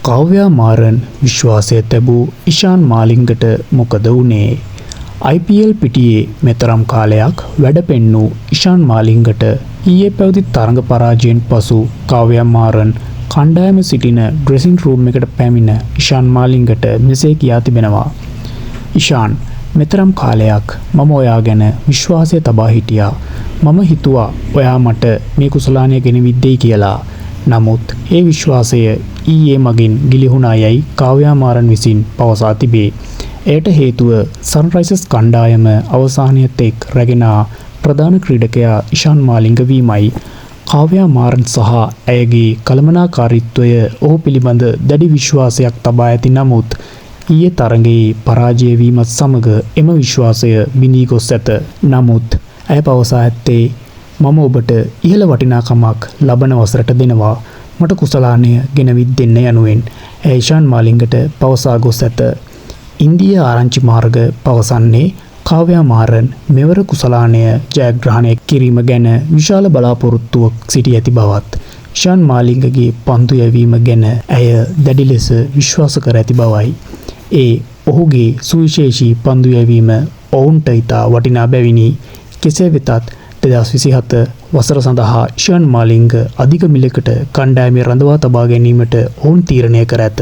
කාව්‍යා මාරන් විශ්වාසය තැබූ ඉෂාන් මාලිංගට මොකද වුණේ? IPL පිටියේ මෙතරම් කාලයක් වැඩ පෙන්නූ ඉෂාන් මාලිංගට ඊයේ පැවති තරඟ පරාජයෙන් පසු කාව්‍යා මාරන් කණ්ඩායම සිටින ඩ්‍රෙසින් රූම් එකට පැමිණ ඉෂාන් මාලිංගට මෙසේ කියා තිබෙනවා. ඉෂාන්, මෙතරම් කාලයක් මම ඔයා ගැන විශ්වාසය තබා හිටියා. මම හිතුවා ඔයා මට මේ කුසලානය ගෙනවිද්දෙයි කියලා. නමුත් ඒ විශ්වාසය ඊයේ මගින් ගිලිහුණා යයි කාව්‍යා මාරන් විසින් පවසා තිබේ. එයට හේතුව සන්රයිසර්ස් කණ්ඩායම අවසානයේත් එක් රැගෙන ප්‍රධාන ක්‍රීඩකයා ඉෂාන් මාලිංග වීමයි. කාව්‍යා මාරන් සහ ඇයගේ කළමනාකාරීත්වය ඔහු පිළිබඳ දැඩි විශ්වාසයක් තබා ඇති. නමුත් ඊයේ තරඟයේ පරාජය වීමත් සමග එම විශ්වාසය බිඳී ගොස් ඇත. නමුත් ඇය පවසා ඇත්තේ මම ඔබට ඉහළ වටිනාකමක් ලබන වසරට දෙනවා. මට කුසලානය ගෙනවිත් දෙන්න යනුවෙන් ඇය ඉෂාන් මාලිංගට පවසා ගොස් ඇත. ඉන්දිය ආරංචි මාර්ග පවසන්නේ කාව්‍යා මාරන් මෙවර කුසලානය ජයග්‍රහණය කිරීම ගැන විශාල බලාපොරොත්තුවක් සිටි ඇති බවත්, ඉෂාන් මාලිංගගේ පන්දු යැවීම ගැන ඇය දැඩි ලෙස විශ්වාස කර ඇති බවයි. ඒ ඔහුගේ සුවිශේෂී පන්දු යැවීම ඔවුන්ට ඉතා වටිනා බැවිනි. කෙසේ වෙතත් 2027 වසර සඳහා ඉෂාන් මාලිංග අධික මිලකට කණ්ඩායමේ රඳවා තබා ගැනීමට ඔවුන් තීරණය කර ඇත.